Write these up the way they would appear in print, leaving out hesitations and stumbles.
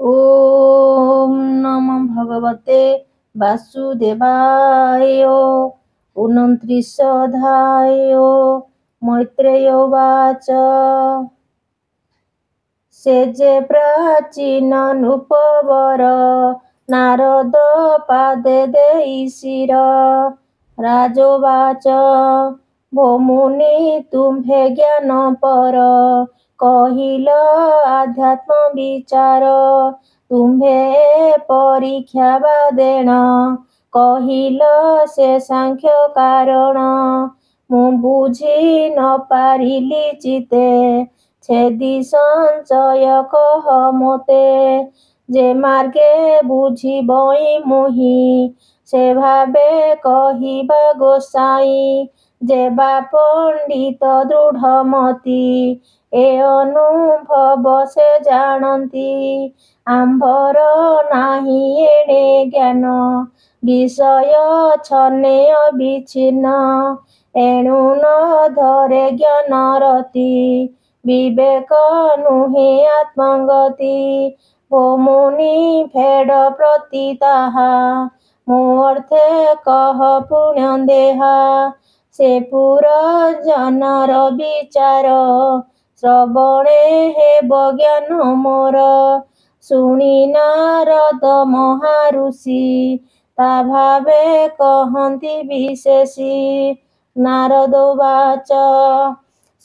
ओम नमो भगवते वासुदेवाय। 29 अध्याय। मैत्रेय उवाच। से जे प्राचीन नृपवर नारद पादे देई शिर। राजोवाच। भो मुनि तुम्भे ज्ञान पर कहिल आध्यात्म विचार। तुम्भे परीक्षा बादेण कहिल से सांख्य कारण। मु बुझी न पारिली चिते छेदी संचय कह मोते। जे मार्गे बुझिबई मुहि से भावे कहिबा गोसाई। जे बा पंडित दृढ़मति ए अनुभव से जानती। आम्भर नाही एणे ज्ञान विषय छने अविच्छिन्न। एणु न धरे ज्ञान रति विवेक नुहे आत्मगति। भो मुनि फेड प्रति ताहा मो अर्थे कह पुण्य देहा। से पुर जनर विचार श्रवणे हेब ज्ञान मोर। शुणी नारद महाऋषि ता भावे कहन्ति विशेषी। नारद उवाच।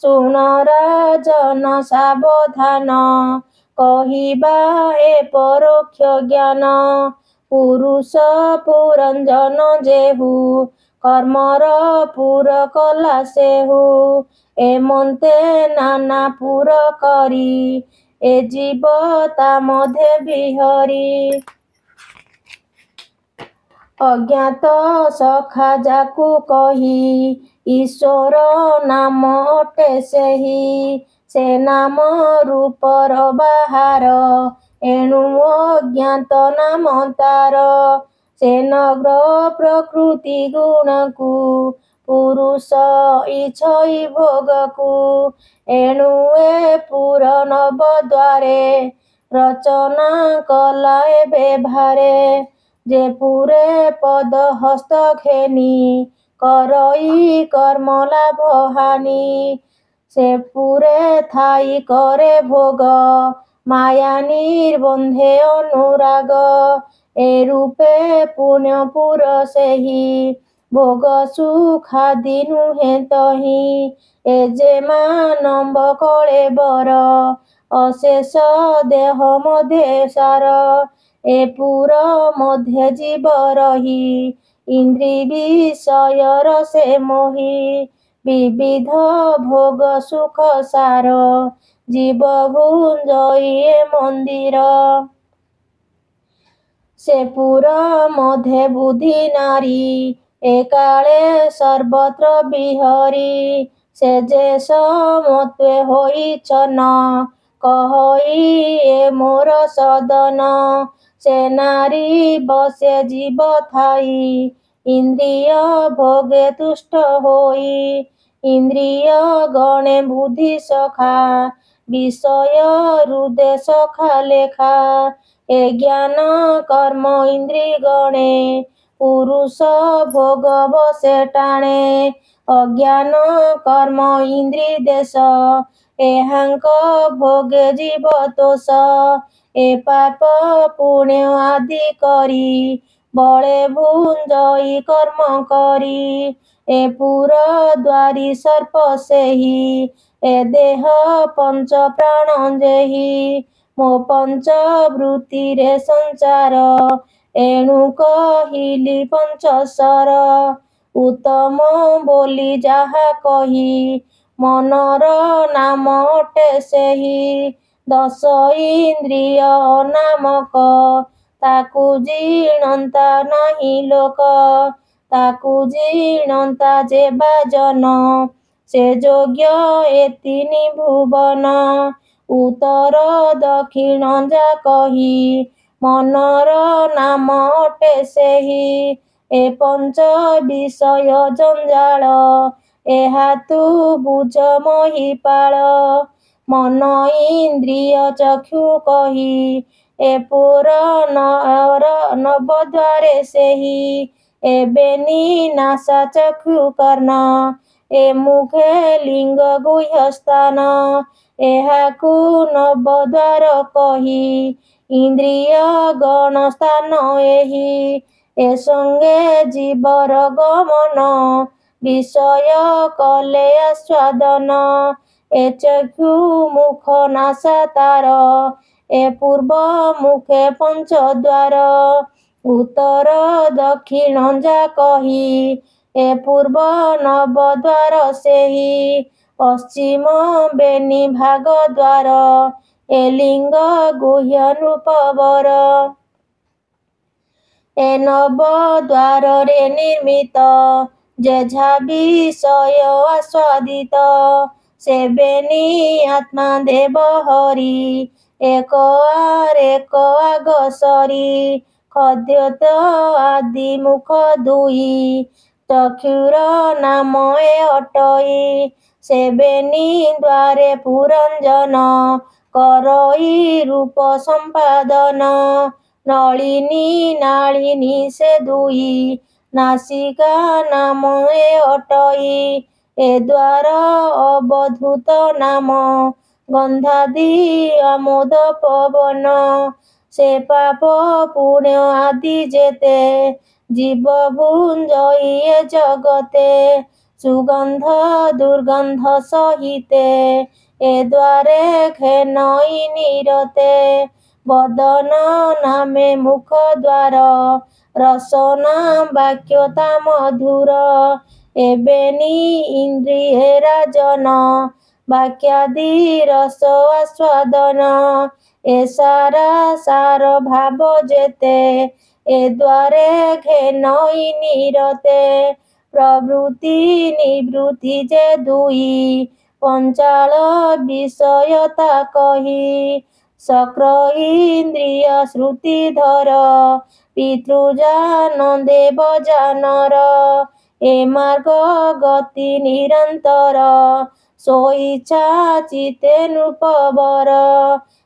शुण राजन सावधान कहिबा ए परोक्ष ज्ञान। पुरुष पुरंजन जेहु कर्मर पुर कला सेहु। एमन्ते नाना पुर करी ए जीव ता मध्य बिहरी। अज्ञात सखा जाकु कही ईश्वर नाम अटे सेहि। से नाम रूपर बाहार एणु अज्ञात नाम तार। से नग्र प्रकृति गुणकु पुरुष इच्छई भोगकु। एणु ए पुर नव द्वारे रचना कला एबे भारे। जे पुरे पद हस्त घेनी करई कर्म लाभ हानि। से पुरे थाई करे भोग माया निर्बंधे अनुराग। ए रूपे पुण्य पुर सेहि भोग सुखादि नुहे तहि। ए जे मानव कळे बर अशेष देह मध्य सार। ए पुर मध्य जीव रही इंद्रि विषय रसे मोहि। विविध भोग सुख सार जीव गुंजई ए मंदिर। से पुर मध्य बुद्धि नारी एकाले सर्वत्र बिहरी। से जे समत्वे होइछन कहई ए मोर सदन। से नारी बसे जीव थाई इंद्रिय भोगे तुष्ट होई। इंद्रिय गणे बुद्धि सखा विषय हृदय सखा लेखा। ए ज्ञान कर्म इंद्रि गणे पुरुष भोग बसे टाणे। अज्ञान कर्म इंद्रि देश एहांक भोगे जीव तोष। ए पाप पुण्य आदि करी बळे भुंजई कर्म करी। ए पुर द्वारी सर्प सेहि ए देह पंच प्राण जेहि। मो पंच वृत्ति रे संचार एणु कहिली पंचस्वर। उत्तम बोली जाहा कही मनर नाम अटे सेहि। दश इंद्रिय नामक ताकु जीणंता नाही लोक। ताकु जीणंता जेबा जन से योग्य ए तिनि भुवन। उत्तर दक्षिण जा कही मनर नाम अटे सेहि। ए पंच विषय जंजाल ଏହା ତୁ ବୁଝ ମହିପାଳ। ମନ ଇନ୍ଦ୍ରିୟ ଚକ୍ଷୁ କହି ଏ ପୁର ନବଦ୍ୱାରେ ସେହି ଏବେନି ନାସା ଚକ୍ଷୁ କର୍ଣ୍ଣ ଏ ମୁଖେ ଲିଙ୍ଗ ଗୁହ୍ୟ ସ୍ଥାନ ଏହାକୁ ନବଦ୍ୱାର କହି ଇନ୍ଦ୍ରିୟ ଗଣ ସ୍ଥାନ ଏହି ଏ ସଙ୍ଗେ ଜୀବର ଗମନ ବିଷୟ କଲେ ଆସ୍ୱାଦନ ଏ ଚକ୍ଷୁ ମୁଖ ନାସା ତାର ଏ ପୂର୍ବ ମୁଖେ ପଞ୍ଚଦ୍ୱାର ଉତ୍ତର ଦକ୍ଷିଣ ଯା କହି ଏ ପୂର୍ବ ନବଦ୍ୱାର ସେହି ପଶ୍ଚିମ ବେନି ଭାଗ ଦ୍ୱାର ଏ ଲିଙ୍ଗ ଗୁହ୍ୟ ନୃପବର ଏ ନବଦ୍ୱାରରେ ନିର୍ମିତ ଯେଝା ବିଷୟ ଆସ୍ୱାଦିତ ସେ ବେନି ଆତ୍ମା ଦେବ ହରି ଏକ ଆଗ ସରି ଖଦ୍ୟତ ଆଦି ମୁଖ ଦୁଇ ଚକ୍ଷୁର ନାମ ଏ ଅଟଇ ସେ ବେନି ଦ୍ୱାରେ ପୁରଞ୍ଜନ କରଇ ରୂପ ସମ୍ପାଦନ ନଳିନୀ ନାଳିନୀ ସେ ଦୁଇ ନାସିକା ନାମ ଏ ଅଟଇ ଏ ଦ୍ୱାର ଅବଧୂତ ନାମ ଗନ୍ଧାଦି ଆମୋଦ ପବନ ସେ ପାପ ପୁଣ୍ୟ ଆଦି ଯେତେ ଜୀବ ଭୁଞ୍ଜଇ ଏ ଜଗତେ ସୁଗନ୍ଧ ଦୁର୍ଗନ୍ଧ ସହିତେ ଏ ଦ୍ୱାରେ ଘେନଇ ନିରତେ ବଦନ ନାମେ ମୁଖ ଦ୍ୱାର ରସନା ବାକ୍ୟତା ମଧୁର ଏବେନି ଇନ୍ଦ୍ରିଏ ରାଜନ ବାକ୍ୟାଦି ରସ ଆସ୍ୱାଦନ ଏ ସାରା ସାର ଭାବ ଯେତେ ଏ ଦ୍ୱାରେ ଘେନଇ ନିରତେ ପ୍ରବୃତ୍ତି ନିବୃତ୍ତି ଯେ ଦୁଇ ପଞ୍ଚାଳ ବିଷୟତା କହି ଶକ୍ର ଇନ୍ଦ୍ରିୟ ଶ୍ରୁତିଧର ପିତୃଜାନ ଦେବ ଜାନର ଏ ମାର୍ଗ ଗତି ନିରନ୍ତର ସ୍ୱଇଚ୍ଛା ଚିତେ ନୃପବର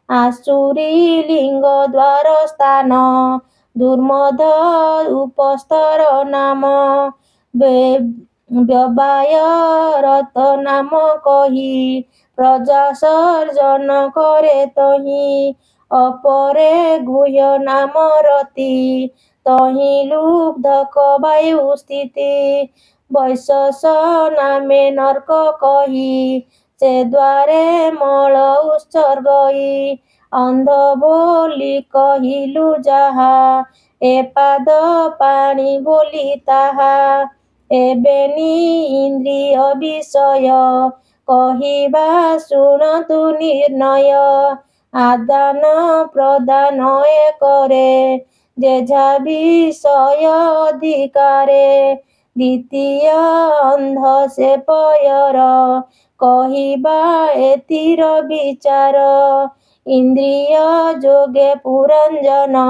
ଆସୁରୀ ଲିଙ୍ଗ ଦ୍ୱାର ସ୍ଥାନ ଦୁର୍ମଧ ଉପସ୍ତର ନାମ ବ୍ୟବାୟ ରତ ନାମ କହି ପ୍ରଜା ସର୍ଜନ କରେ ତହିଁ ଅପରେ ଗୁହ୍ୟ ନାମ ରତି ତହିଁ ଲୁବ୍ଧକ ବାୟୁ ସ୍ଥିତି ବୈଶସ ନାମେ ନର୍କ କହି ସେ ଦ୍ୱାରେ ମଳ ଉତ୍ସର୍ଗଇ ଅନ୍ଧ ବୋଲି କହିଲୁ ଯାହା ଏ ପାଦ ପାଣି ବୋଲି ତାହା ଏବେନି ଇନ୍ଦ୍ରିୟ ବିଷୟ କହିବା ଶୁଣନ୍ତୁ ନିର୍ଣ୍ଣୟ ଆଦାନ ପ୍ରଦାନ ଏ କରେ ଯେଝା ବିଷୟ ଅଧିକାରେ ଦ୍ୱିତୀୟ ଅନ୍ଧ ସେ ପୟର କହିବା ଏଥିର ବିଚାର ଇନ୍ଦ୍ରିୟ ଯୋଗେ ପୁରଞ୍ଜନ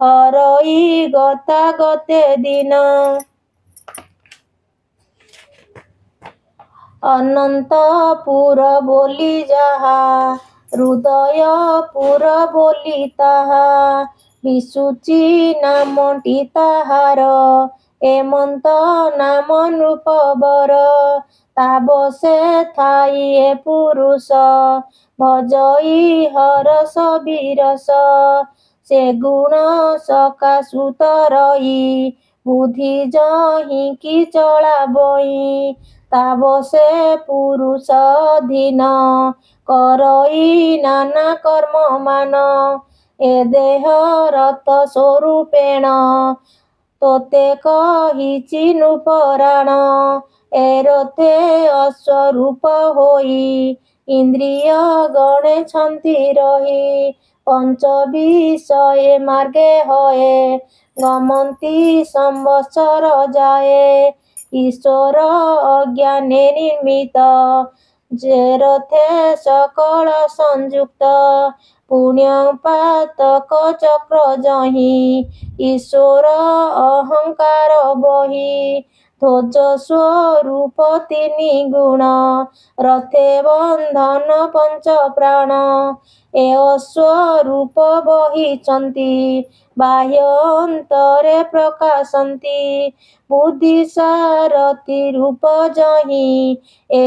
ହରଇ ଗତା ଗତେ ଦିନ ଅନନ୍ତପୁର ବୋଲି ଯାହା ହୃଦୟପୁର ବୋଲି ତାହା ବିଶୁଚି ନାମଟି ତାହାର ଏମନ୍ତ ନାମ ନୃପବର ତାବ ସେ ଥାଇ ଏ ପୁରୁଷ ଭଜଇ ହରସ ବିରସ ସେ ଗୁଣ ସକାଶୁ ତରଇ ବୁଦ୍ଧି ଯହିଁକି ଚଳାବଇ ତାବ ସେ ପୁରୁଷ ଅଧୀନ କରଇ ନାନା କର୍ମ ମାନ ଏ ଦେହ ରଥ ସ୍ୱରୂପେଣ ତୋତେ କହିଛି ନୃପରାଣ ଏ ରଥେ ଅସ୍ୱରୂପ ହୋଇ ଇନ୍ଦ୍ରିୟ ଗଣେଛନ୍ତି ରହି ପଞ୍ଚ ବିଷୟ ମାର୍ଗେ ହଏ ଗମନ୍ତି ସମ୍ବତ୍ସର ଯାଏ ଈଶ୍ୱର ଅଜ୍ଞାନେ ନିର୍ମିତ ଯେ ରଥେ ସକଳ ସଂଯୁକ୍ତ ପୁଣ୍ୟ ପାତକ ଚକ୍ର ଯହିଁ ଈଶ୍ୱର ଅହଙ୍କାର ବହି ଧ୍ୱଜ ସ୍ୱରୂପ ତିନି ଗୁଣ, ରଥେ ବନ୍ଧନ ପଞ୍ଚ ପ୍ରାଣ। ଏ ଅଶ୍ୱରୂପ ବହିଛନ୍ତି, ବାହ୍ୟ ଅନ୍ତରେ ପ୍ରକାଶନ୍ତି। ବୁଦ୍ଧି ସାରଥି ରୂପ ଯହିଁ, ଏ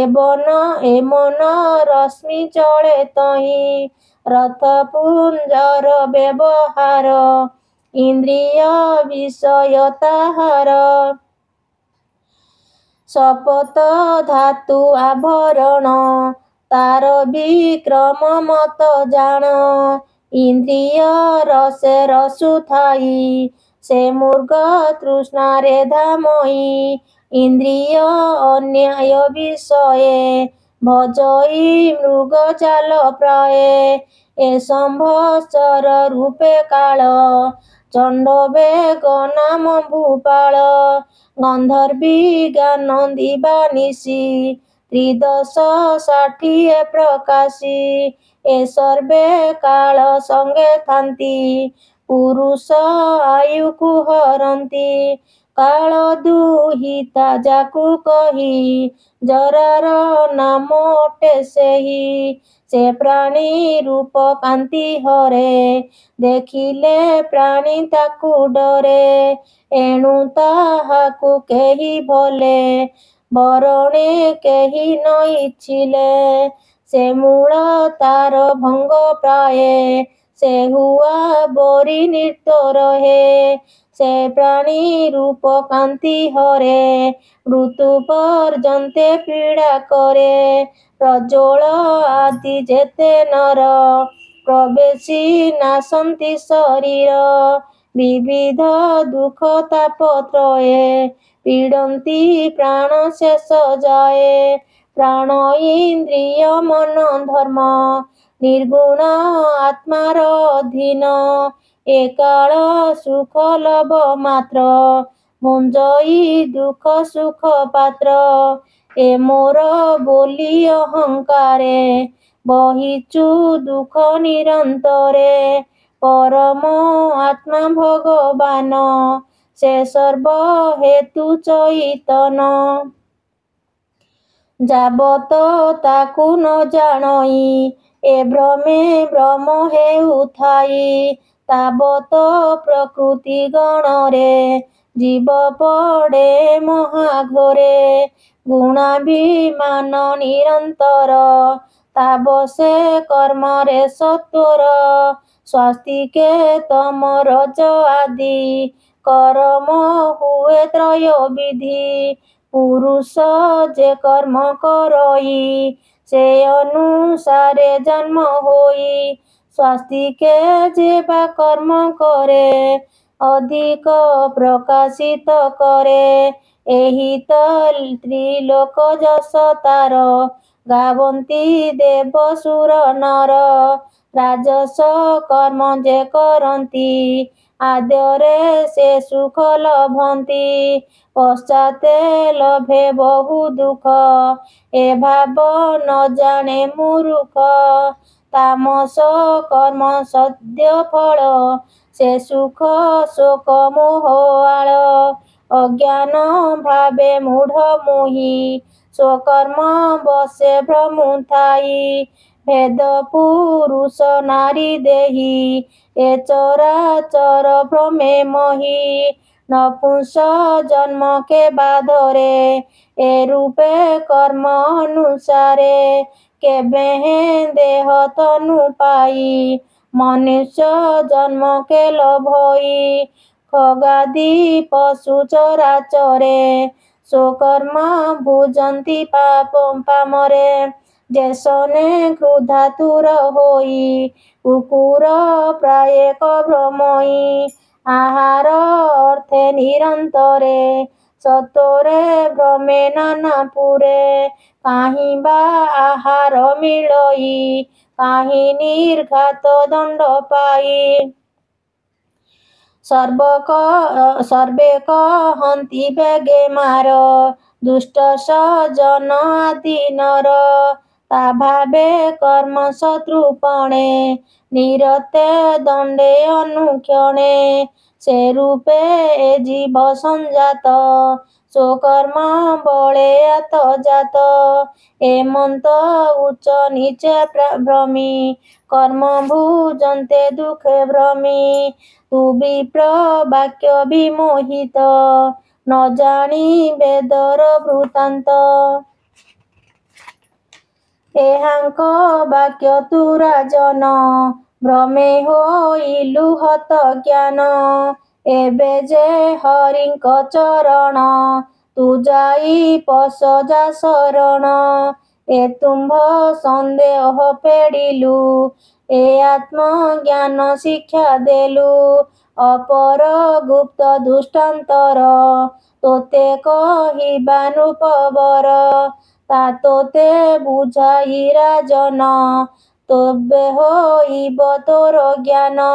ମନ ରଶ୍ମି ଚଳେ ତହିଁ। ରଥ ପୁଞ୍ଜର ବ୍ୟବହାର, ଇନ୍ଦ୍ରିୟ ବିଷୟ ତାହାର। ଶପଥ ଧାତୁ ଆଭରଣ, ତାର ବିକ୍ରମ ମତ ଜାଣ। ଇନ୍ଦ୍ରିୟ ରସେ ରସୁଥାଇ, ସେ ମୃଗ ତୃଷ୍ଣାରେ ଧାମଇ। ଇନ୍ଦ୍ରିୟ ଅନ୍ୟାୟ ବିଷୟେ, ଭଜଇ ମୃଗ ଚାଲ ପ୍ରାୟେ। ଏ ସମ୍ବତ୍ସର ରୂପେ କାଳ, ଚଣ୍ଡ ବେଗ ନାମ ଭୂପାଳ। ଗନ୍ଧର୍ବି ଗାନ ଦିବାନିଶି, ତ୍ରିଦଶ ଷାଠିଏ ପ୍ରକାଶୀ। ଏ ସର୍ବେ କାଳ ସଙ୍ଗେ ଥାନ୍ତି, ପୁରୁଷ ଆୟୁକୁ ହରନ୍ତି। କାଳ ଦୁହିତା ଯାକୁ କହି, ଜରାର ନାମ ଅଟେ ସେହି। ସେ ପ୍ରାଣୀ ରୂପ କାନ୍ତି ହରେ, ଦେଖିଲେ ପ୍ରାଣୀ ତାକୁ ଡରେ। ଏଣୁ ତାହାକୁ କେହି ଭଲେ, ବରଣେ କେହି ନ ଇଚ୍ଛିଲେ। ସେ ମୂଳ ତାର ଭଙ୍ଗ ପ୍ରାୟେ, ସେ ହୁଆ ବରି ନିର୍ତ୍ତ ରହେ। ସେ ପ୍ରାଣୀ ରୂପ କାନ୍ତି ହରେ, ମୃତ୍ୟୁ ପର୍ଯ୍ୟନ୍ତେ ପୀଡ଼ା କରେ। ପ୍ରଜ୍ୱଳ ଆଦି ଯେତେ ନର, ପ୍ରବେଶୀ ନାଶନ୍ତି ଶରୀର। ବିବିଧ ଦୁଃଖ ତାପ ତ୍ରୟେ, ପୀଡ଼ନ୍ତି ପ୍ରାଣ ଶେଷ ଯାଏ। ପ୍ରାଣ ଇନ୍ଦ୍ରିୟ ମନ ଧର୍ମ, ନିର୍ଗୁଣ ଆତ୍ମାର ଅଧୀନ। ଏ କାଳ ସୁଖ ଲଭ ମାତ୍ର, ଭୁଞ୍ଜଇ ଦୁଃଖ ସୁଖ ପାତ୍ର। ଏ ମୋର ବୋଲି ଅହଙ୍କାରେ, ବହିଛୁ ଦୁଃଖ ନିରନ୍ତରେ। ପରମ ଆତ୍ମା ଭଗବାନ, ସେ ସର୍ବ ହେତୁ ଚଇତନ। ଯାବତ ତାକୁ ନ ଜାଣଇ, ଏ ଭ୍ରମେ ଭ୍ରମ ହେଉଥାଇ। ତାବତ ପ୍ରକୃତି ଗଣରେ, ଜୀବ ପଡ଼େ ମହାଘୋରେ। ଗୁଣାଭିମାନ ନିରନ୍ତର, ତାବ ସେ କର୍ମରେ ସତ୍ୱର। ସ୍ୱାସ୍ତିକେ ତମ ରଜ ଆଦି, କରମ ହୁଏ ତ୍ରୟବିଧି। ପୁରୁଷ ଯେ କର୍ମ କରଇ, ସେ ଅନୁସାରେ ଜନ୍ମ ହୋଇ। ସ୍ୱାସ୍ତିକେ ଯେ ବା କର୍ମ କରେ, ଅଧିକ ପ୍ରକାଶିତ କରେ। ଏହି ତ ତ୍ରିଲୋକ ଯଶ ତାର, ଗାବନ୍ତି ଦେବ ସୁର ନର। ରାଜସ କର୍ମ ଯେ କରନ୍ତି, ଆଦ୍ୟରେ ସେ ସୁଖ ଲଭନ୍ତି। ପଶ୍ଚାତେ ଲଭେ ବହୁ ଦୁଃଖ, ଏ ଭାବ ନ ଜାଣେ ମୂରୁଖ। ତାମସ କର୍ମ ସଦ୍ୟ ଫଳ, ସେ ସୁଖ ଶୋକ ମୋହ ଆଳ। ଅଜ୍ଞାନ ଭାବେ ମୂଢ଼ ମୋହି, ସ୍ୱକର୍ମ ବଶେ ଭ୍ରମୁଥାଇ। ଭେଦ ପୁରୁଷ ନାରୀ ଦେହି, ଏ ଚରାଚର ଭ୍ରମେ ମହି। ନପୁଂସ ଜନ୍ମ କେବା ଧରେ, ଏ ରୂପେ କର୍ମ ଅନୁସାରେ। କେବେହେଁ ଦେହ ତନୁ ପାଇ, ମନୁଷ୍ୟ ଜନ୍ମ କେଲ ଭଇ। ଖଗାଦି ପଶୁ ଚରାଚରେ, ସ୍ୱକର୍ମ ଭୁଜନ୍ତି ପାମରେ। ଯେସନେ କ୍ରୋଧାତୁର ହୋଇ, କୁକୁର ପ୍ରାୟ ଏକ ଭ୍ରମଇ। ଆହାର ଅର୍ଥେ ନିରନ୍ତରେ, ସତ୍ୱରେ ଭ୍ରମେ ନାନା ପୁରେ। କାହିଁ ବା ଆହାର ମିଳଇ, କାହିଁ ନିର୍ଘାତ ଦଣ୍ଡ ପାଇ। ସର୍ବେ କହନ୍ତି ବେଗେ ମାର, ଦୁଷ୍ଟ ସଜ୍ଜନ ଆଦି ନର। তা ভাবে কর্ম শত্রুপণে নিরতে দণ্ডে অনুক্ষণে সে রূপে এ জীব সঞ্জাত স্বকর্ম বলে আত্মজাত এমন্ত উচ্চ নিচে ভ্রমি কর্ম ভুজন্তে দুঃখে ভ্রমি তু বিপ্র বাক্য বিমোহিত ন জানি বেদর বৃত্তান্ত এহাঙ্ক বাক্য তু রাজন ভ্রমে ହୋଇଲୁ ହତ ଜ୍ଞାନ ଏବେ ଯେ ହରିଙ୍କ ଚରଣ ତୁ ଯାଇ ପଶ ଯା ଶରଣ ଏ ତୁମ୍ଭ ସନ୍ଦେହ ପେଡ଼ିଲୁ ଏ ଆତ୍ମଜ୍ଞାନ ଶିକ୍ଷା ଦେଲୁ ଅପର ଗୁପ୍ତ ଦୃଷ୍ଟାନ୍ତର ତୋତେ କହିବା ନୃପବର ତା ତୋତେ ବୁଝାଇ ରାଜନ ତବେ ହୋଇବ ତୋର ଜ୍ଞାନ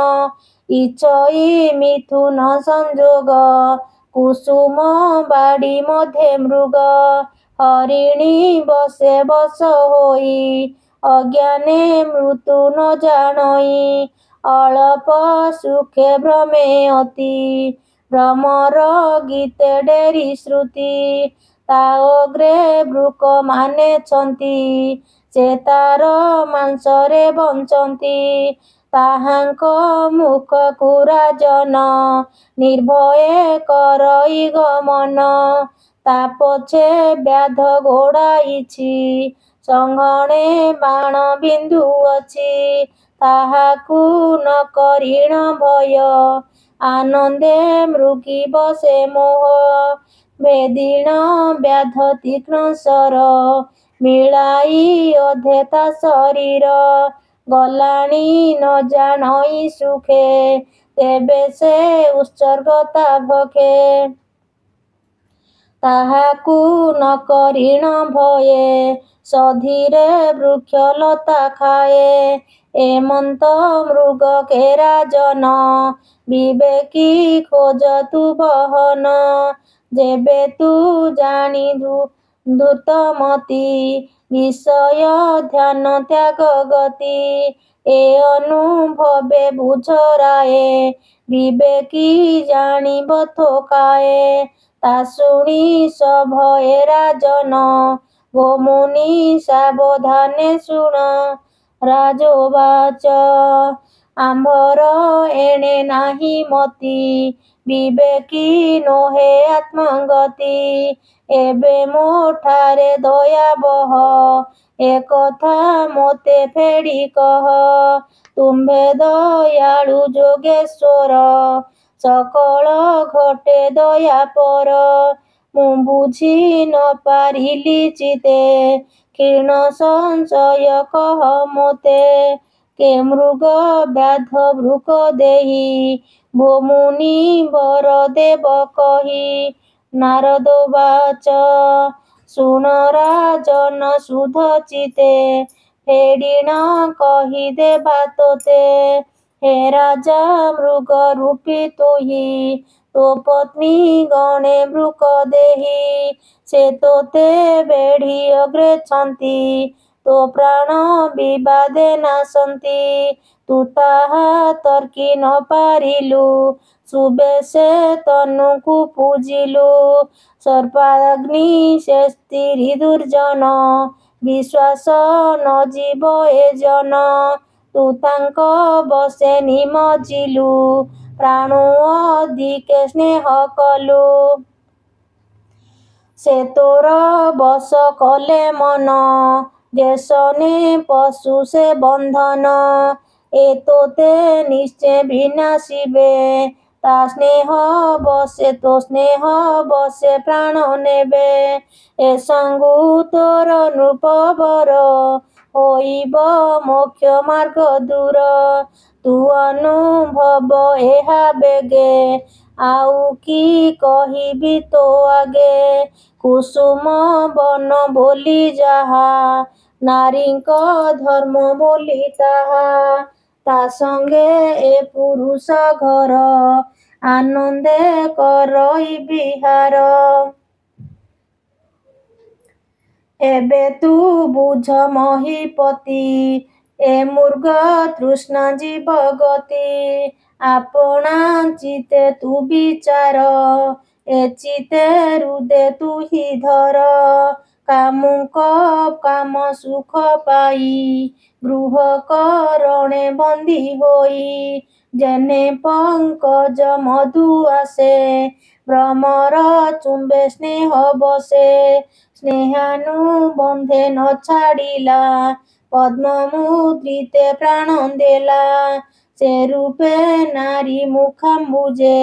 ଇଚ୍ଛଇ ମିଥୁନ ସଂଯୋଗ କୁସୁମ ବାଡ଼ି ମଧ୍ୟେ ମୃଗ ହରିଣୀ ବସେ ବସ ହୋଇ ଅଜ୍ଞାନେ ମୃତ୍ୟୁ ନ ଜାଣଇ ଅଳପ ସୁଖେ ଭ୍ରମେ ଅତି ଭ୍ରମର ଗୀତେ ଡେରି ଶ୍ରୁତି ତା ଅଗ୍ରେ ବୃକ ମାନେଛନ୍ତି ସେ ତାର ମାଂସରେ ବଞ୍ଚନ୍ତି ତାହାଙ୍କ ମୁଖକୁ ରାଜନ ନିର୍ଭୟେ କରଇ ଗମନ ତା ପଛେ ବ୍ୟାଧ ଗୋଡ଼ାଇଛି ସଂଘଣେ ବାଣ ବିନ୍ଦୁ ଅଛି ତାହାକୁ ନ କରିଣ ଭୟ ଆନନ୍ଦେ ମୃଗୀ ବସେ ମୋହ ବେଦିଣ ବ୍ୟାଧ ତୀକ୍ଷ୍ଣ ଶର ମିଳାଇ ଅଧେ ତା ଶରୀର ଗଲାଣି ନ ଜାଣଇ ସୁଖେ ତେବେ ସେ ଉତ୍ସର୍ଗ ତା ଭଖେ ତାହାକୁ ନ କରିଣ ଭୟେ ସଧୀରେ ବୃକ୍ଷ ଲତା ଖାଏ ଏମନ୍ତ ମୃଗ କେ ରାଜନ ବିବେକୀ ଖୋଜ ତୁ ବହନ ଯେବେ ତୁ ଜାଣି ଧୂର୍ତ୍ତମତି ବିଷୟ ଧ୍ୟାନ ତ୍ୟାଗ ଗତି ଏ ଅନୁଭବେ ବୁଝରାଏ ବିବେକୀ ଜାଣିବ ଥୋକାଏ ତା ଶୁଣି ସଭଏ ରାଜନ ଗୋମୁନି ସାବଧାନେ ଶୁଣ ରାଜୋବାଚ ଆମ୍ଭର ଏଣେ ନାହିଁ ମତି ବିବେକୀ ନୋହେ ଆତ୍ମଗତି ଏବେ ମୋ ଠାରେ ଦୟାବହ ଏକଥା ମୋତେ ଫେଡ଼ି କହ ତୁମ୍ଭେ ଦୟାଳୁ ଯୋଗେଶ୍ୱର ସକଳ ଘଟେ ଦୟା ପର ମୁଁ ବୁଝି ନ ପାରିଲି ଚିତେ ক্ষীণ ସଂଶୟ କହ ମୋତେ କେ ମୃଗ ବ୍ୟାଧ ବୃକ ଦେହି ଭୋମୁନି ବର ଦେବ କହି ନାରଦ ବାଚ ଶୁଣ ରାଜନ ସୁଧ ଚିତେ ଫେଡ଼ିଣ କହି ଦେବା ତୋତେ ହେ ରାଜା ମୃଗ ରୂପୀ ତୁହି ତୋ ପତ୍ନୀ ଗଣେ ବୃକ ଦେହି ସେ ତୋତେ ବେଢ଼ି ଅଗ୍ରେଛନ୍ତି ତୋ ପ୍ରାଣ ବିବାଦେ ନାଶନ୍ତି ତୁ ତାହା ତର୍କି ନ ପାରିଲୁ ସୁବେଶେ ତନୁକୁ ପୂଜିଲୁ ସର୍ପାଗ୍ନି ସେ ସ୍ତ୍ରୀ ଦୁର୍ଜନ ବିଶ୍ୱାସ ନ ଯିବ ଏ ଜନ ତୁ ତାଙ୍କ ବଶେ ନିମଜିଲୁ ପ୍ରାଣୁ ଅଧିକେ ସ୍ନେହ କଲୁ ସେ ତୋର ବଶ କଲେ ମନ ଯେସନେ ପଶୁ ସେ ବନ୍ଧନ ଏ ତୋତେ ନିଶ୍ଚେ ବିନାଶିବେ ତା ସ୍ନେହ ବଶେ ତୋ ସ୍ନେହ ବଶେ ପ୍ରାଣ ନେବେ ଏ ସଙ୍ଗୁ ତୋର ନୃପବର ହୋଇବ ମୋକ୍ଷ ମାର୍ଗ ଦୂର ତୁ ଅନୁଭବ ଏହା ବେଗେ ଆଉ କି କହିବି ତୋ ଆଗେ କୁସୁମ ବନ ବୋଲି ଯାହା ନାରୀଙ୍କ ଧର୍ମ ବୋଲି ତାହା ତା ସଙ୍ଗେ ଏ ପୁରୁଷ ଘର ଆନନ୍ଦେ କରଇ ବିହାର ଏବେ ତୁ ବୁଝ ମହୀପତି, ଏ ମୃଗ ତୃଷ୍ଣା ଜୀବ ଗତି। ଆପଣା ଚିତେ ତୁ ବିଚାର, ଏ ଚିତେ ହୃଦେ ତୁ ହି ଧର। କାମୁକ କାମ ସୁଖ ପାଇ, ଗୃହ କରଣେ ବନ୍ଦୀ ହୋଇ। ଯେହ୍ନେ ପଙ୍କଜ ମଧୁ ଆସେ, ଭ୍ରମର ଚୁମ୍ବେ ସ୍ନେହ ବସେ। ସ୍ନେହାନୁବନ୍ଧେ ନ ଛାଡ଼ିଲା, ପଦ୍ମ ମୁଦ୍ରିତେ ପ୍ରାଣ ଦେଲା। ସେ ରୂପେ ନାରୀ ମୁଖାମ୍ବୁଜେ,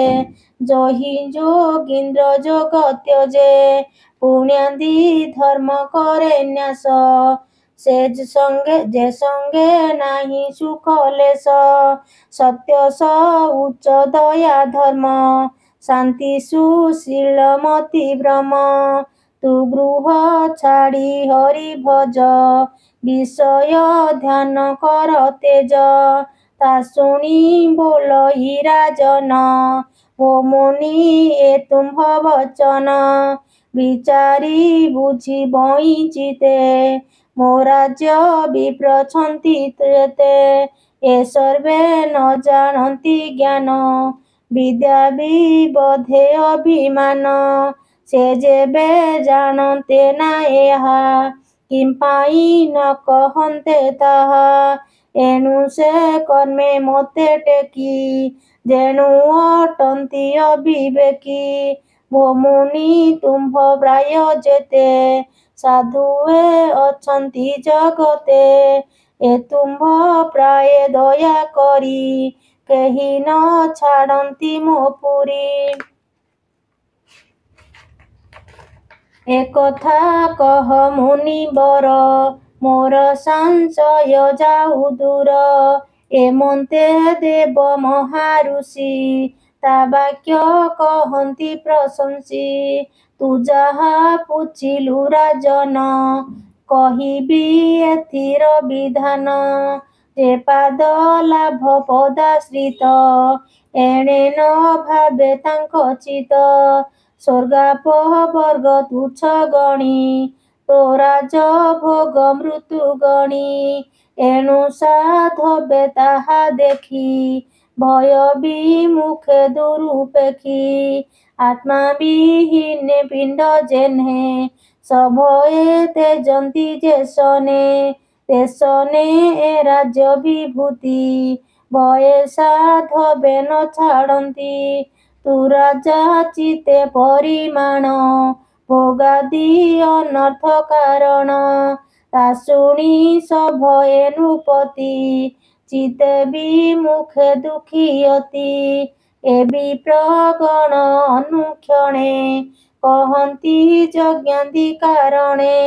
ଜହି ଯୋଗୀନ୍ଦ୍ର ଯୋଗ ତ୍ୟଜେ। ପୁଣ୍ୟାଦି ଧର୍ମ କରେ ନ୍ୟାସ, ଯେ ସଙ୍ଗେ ନାହିଁ ସୁଖ ଲେଶ। ସତ୍ୟ ଶୌଚ ଦୟା ଧର୍ମ, ଶାନ୍ତି ସୁଶୀଳମତି ଭ୍ରମ। ତୁ ଗୃହ ଛାଡ଼ି ହରି ଭଜ, ବିଷୟ ଧ୍ୟାନ କର ତେଜ। ତା ଶୁଣି ବୋଲଇ ରାଜନ, ଓ ମୁନି ଏ ତୁମ୍ଭ ବଚନ। ବିଚାରି ବୁଝି ବଇଚିତେ, ମୋ ରାଜ୍ୟ ବିପ୍ରଛନ୍ତି ଯେତେ। ଏ ସର୍ବେ ନ ଜାଣନ୍ତି ଜ୍ଞାନ, ବିଦ୍ୟା ବିବଧେ ଅଭିମାନ। ସେ ଯେବେ ଜାଣନ୍ତେ ନା ଏହା, କିମ୍ପାଇଁ ନ କହନ୍ତେ ତାହା। ଏଣୁ ସେ କର୍ମେ ମୋତେ ଟେକି, ଯେଣୁ ଅଟନ୍ତି ଅବିବେକୀ। ଓ ମୁନି ତୁମ୍ଭ ପ୍ରାୟ ଯେତେ, ସାଧୁ ଏ ଅଛନ୍ତି ଜଗତେ। ଏ ତୁମ୍ଭ ପ୍ରାୟେ ଦୟା କରି, କେହି ନ ଛାଡ଼ନ୍ତି ମୋ ପୁରୀ। ଏକଥା କହ ମୁନିବର, ମୋର ସଂଶୟ ଯାଉ ଦୂର। ଏମନ୍ତେ ଦେବ ମହାଋଷି, ତା ବାକ୍ୟ କହନ୍ତି ପ୍ରଶଂସୀ। ତୁ ଯାହା ପୁଛିଲୁ ରାଜନ, କହିବି ଏଥିର ବିଧାନ। ଯେ ପାଦ ଲାଭ ପଦାଶ୍ରିତ, ଏଣେ ନ ଭାବେ ତାଙ୍କ ଚିତ। ସ୍ୱର୍ଗାପବର୍ଗ ତୁଚ୍ଛ ଗଣି, ତୋ ରାଜ ଭୋଗ ମୃତ୍ୟୁ ଗଣି। ଏଣୁ ସାଧବେ ତାହା ଦେଖି, ଭୟ ବିମୁଖେ ଦୁରୁପେକ୍ଷୀ। ଆତ୍ମା ବିହୀନେ ପିଣ୍ଡ ଯେହ୍ନେ, ସଭଏ ତେଜନ୍ତି ଯେ ଶନେ। ତେ ଶନେ ଏ ରାଜ୍ୟ ବିଭୂତି, ଭୟେ ସାଧବେ ନ ଛାଡ଼ନ୍ତି। ତୁ ରାଜା ଚିତେ ପରିମାଣ, ଭୋଗାଦି ଅନର୍ଥ କାରଣ। ତା ଶୁଣି ସଭଏ ନୃପତି, ଚିତେ ବିମୁଖେ ଦୁଃଖୀ ଅତି। ଏ ବିପ୍ରଗଣ ଅନୁକ୍ଷଣେ, କହନ୍ତି ଯଜ୍ଞାଦି କାରଣେ।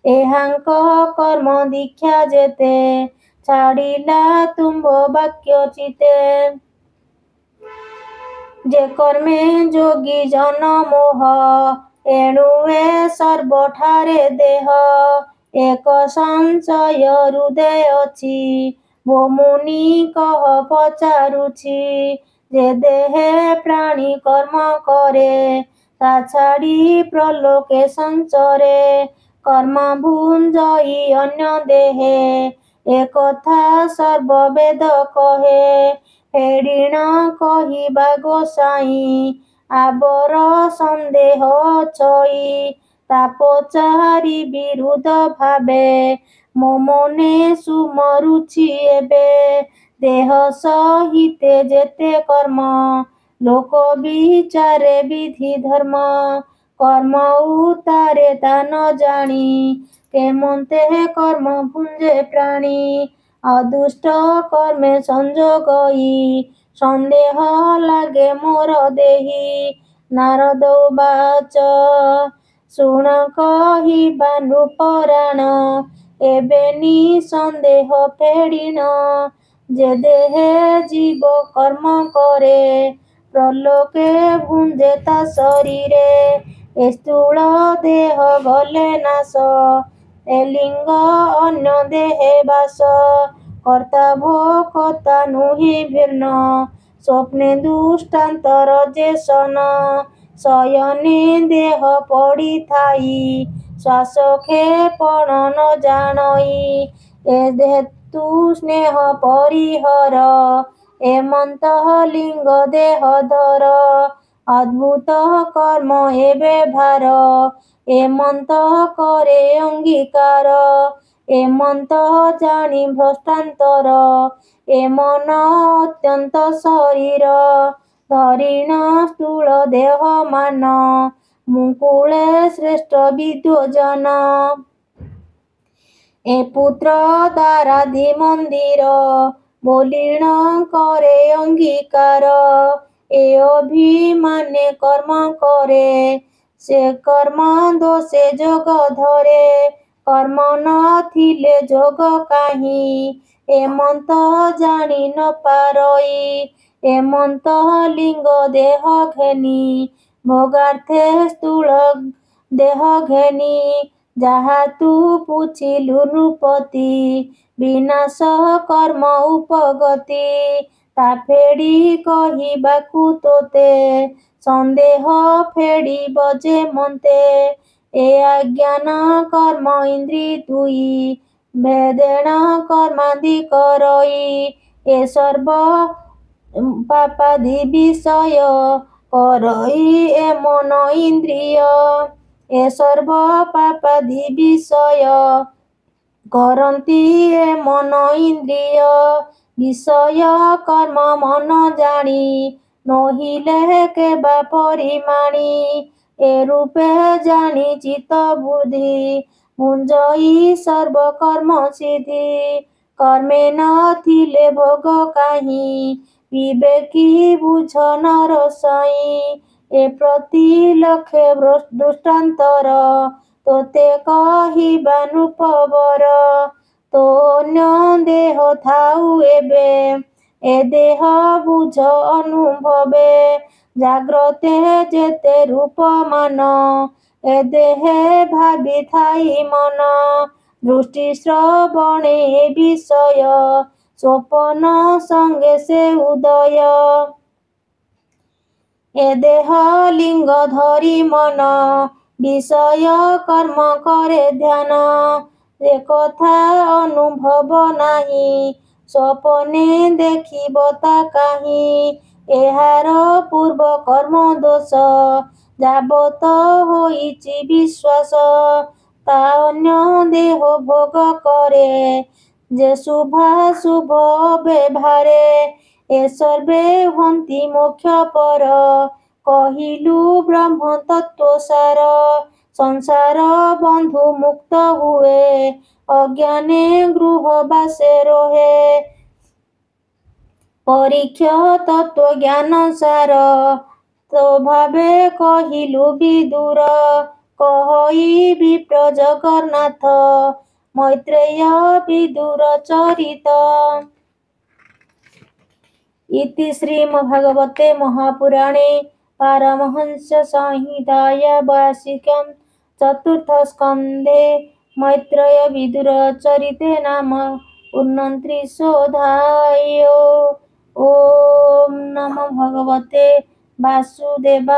ଏହାଙ୍କ କର୍ମ ଦୀକ୍ଷା ଯେତେ, ଛାଡ଼ିଲା ତୁମ୍ଭ ବାକ୍ୟ ଚିତେ। ଯେ କର୍ମେ ଯୋଗୀ ଜନ ମୋହ, ଏଣୁ ଏ ସର୍ବଠାରେ ଦେହ। ଏକ ସଂଶୟ ହୃଦେ ଅଛି, ଓ ମୁନି କହ ପଚାରୁଛି। ଯେ ଦେହେ ପ୍ରାଣୀ କର୍ମ କରେ, ତା ଛାଡ଼ି ପ୍ରଲୋକେ ସଂଚରେ। କର୍ମ ଭୁଞ୍ଜଇ ଅନ୍ୟ ଦେହେ, ଏକଥା ସର୍ବବେଦ କହେ। ଫେଡ଼ିଣ କହିବା ଗୋସାଇଁ, ଆବର ସନ୍ଦେହ ଛଇ। ତା ପଚାରି ବିରୁଧ ଭାବେ, ମୋ ମନେ ସୁମରୁଛି ଏବେ। ଦେହ ସହିତେ ଯେତେ କର୍ମ, ଲୋକ ବିଚାରେ ବିଧି ଧର୍ମ। କର୍ମ ଉତ୍ତାରେ ତା ନ ଜାଣି, କେମନ୍ତେ କର୍ମ ଭୁଞ୍ଜେ ପ୍ରାଣୀ। ଅଦୃଷ୍ଟ କର୍ମେ ସଂଯୋଗଇ, ସନ୍ଦେହ ଲାଗେ ମୋର ଦେହି। ନାରଦ ଉବାଚ, ଶୁଣ କହିବା ନୃପରାଣ। ଏବେ ନିଃସନ୍ଦେହ ଫେଡ଼ିଣ, ଯେ ଦେହେ ଜୀବ କର୍ମ କରେ, ପ୍ରଲୋକେ ଭୁଞ୍ଜେ ତା ଶରୀରେ। ଏ ସ୍ଥୂଳ ଦେହ ଗଲେ ନାଶ, ଏ ଲିଙ୍ଗ ଅନ୍ୟ ଦେହେ ବାସ। କର୍ତ୍ତା ଭୋକ୍ତା ନୁହେଁ ଭିନ୍ନ, ସ୍ୱପ୍ନେ ଦୃଷ୍ଟାନ୍ତର ଯେ ସନ। ଶୟନେ ଦେହ ପଡ଼ିଥାଇ ଶ୍ୱାସ କ୍ଷେପଣ ନ ଜାଣଇ ଏ ହେତୁ ସ୍ନେହ ପରିହର ଏମନ୍ତ ଲିଙ୍ଗ ଦେହ ଧର ଅଦ୍ଭୁତ କର୍ମ ଏବେ ଭାର ଏମନ୍ତ କରେ ଅଙ୍ଗୀକାର ଏମନ୍ତ ଜାଣି ଭ୍ରଷ୍ଟାନ୍ତର ଏ ମନ ଅତ୍ୟନ୍ତ ଶରୀର ଧରିଣ ସ୍ଥୂଳ ଦେହ ମାନ ମୁକୁଳେ ଶ୍ରେଷ୍ଠ ବିଦ୍ୱଜନ ଏ ପୁତ୍ର ଦାରାଧି ମନ୍ଦିର ବୋଲିଣ କରେ ଅଙ୍ଗୀକାର ଏ ଅଭିମାନେ କର୍ମ କରେ ସେ କର୍ମ ଦୋଷେ ଯୋଗ ଧରେ କର୍ମ ନଥିଲେ ଯୋଗ କାହିଁ ଏମନ୍ତ ଜାଣି ନ ପାରଇ ଏମନ୍ତ ଲିଙ୍ଗ ଦେହ ଘେନି ଭୋଗାର୍ଥେ ସ୍ଥୂଳ ଦେହ ଘେନି ଯାହା ତୁ ପୁଛିଲୁ ନୃପତି ବିନାଶ କର୍ମ ଉପଗତି ତା ଫେଡ଼ି କହିବାକୁ ତୋତେ ସନ୍ଦେହ ଫେଡ଼ିବ ଯେ ମନ୍ତେ ଏ ଅଜ୍ଞାନ କର୍ମ ଇନ୍ଦ୍ରି ଦୁଇ ଭେଦେଣ କର୍ମାଦି କରଇ ଏ ସର୍ବ ପାପାଦି ବିଷୟ କରଇ ଏ ମନ ଇନ୍ଦ୍ରିୟ ଏ ସର୍ବ ପାପାଦି ବିଷୟ କରନ୍ତି ଏ ମନ ଇନ୍ଦ୍ରିୟ ବିଷୟ କର୍ମ ମନ ଜାଣି ନୋହିଲେ କେବା ପରିମାଣି ଏ ରୂପେ ଜାଣି ଚିତ୍ତ ବୁଦ୍ଧି ମୁଞ୍ଜଇ ସର୍ବ କର୍ମ ସିଦ୍ଧି କର୍ମେ ନଥିଲେ ଭୋଗ କାହିଁ ବିବେକୀ ବୁଝ ନର ସାଇଁ ଏ ପ୍ରତି ଲକ୍ଷେ ଦୃଷ୍ଟାନ୍ତର ତୋତେ କହିବା ନୃପବର ତୋ ଅନ୍ୟ ଦେହ ଥାଉ ଏବେ ଏ ଦେହ ବୁଝ ଅନୁଭବେ ଜାଗ୍ରତେ ଯେତେ ରୂପମାନ ଏ ଦେହେ ଭାବିଥାଇ ମନ ଦୃଷ୍ଟି ଶ୍ରବଣେ ଏ ବିଷୟ ସ୍ୱପନ ସଙ୍ଗେ ସେ ଉଦୟ ଏ ଦେହ ଲିଙ୍ଗ ଧରି ମନ ବିଷୟ କର୍ମ କରେ ଧ୍ୟାନ ଏ କଥା ଅନୁଭବ ନାହିଁ ସ୍ୱପନେ ଦେଖିବ ତା କାହିଁ ଏହାର ପୂର୍ବ କର୍ମ ଦୋଷ ଯାବତ ହୋଇଛି ବିଶ୍ୱାସ ତା ଅନ୍ୟ ଦେହ ଭୋଗ କରେ ଯେ ଶୁଭାଶୁଭ ବ୍ୟବହାରେ ଏ ସର୍ବେ ହୁଅନ୍ତି ମୋକ୍ଷ ପର କହିଲୁ ବ୍ରହ୍ମ ତତ୍ତ୍ୱ ସାର ସଂସାର ବନ୍ଧୁ ମୁକ୍ତ ହୁଏ ଅଜ୍ଞାନେ ଗୃହ ବାସେ ରହେ ପରୀକ୍ଷ ତତ୍ତ୍ୱ ଜ୍ଞାନ ସାର ତୋ ଭାବେ କହିଲୁ ବିଦୁର କହଇ ବିପ୍ର ଜଗନ୍ନାଥ ମୈତ୍ରେୟ ବିଦୁର ଚରିତ ଇତି ଶ୍ରୀମଦ୍ଭାଗବତେ ମହାପୁରାଣେ ପାରମହଂସ ସଂହିତାୟାं ଭାଷ୍ୟଂ ଚତୁର୍ଥ ସ୍କନ୍ଧେ ମୈତ୍ରେୟ ବିଦୁର ଚରିତେ ନାମ ଊନତ୍ରିଶୋऽଧ୍ୟାୟः। ଓಂ ନମୋ ଭଗବତେ ବାସୁଦେବାୟ।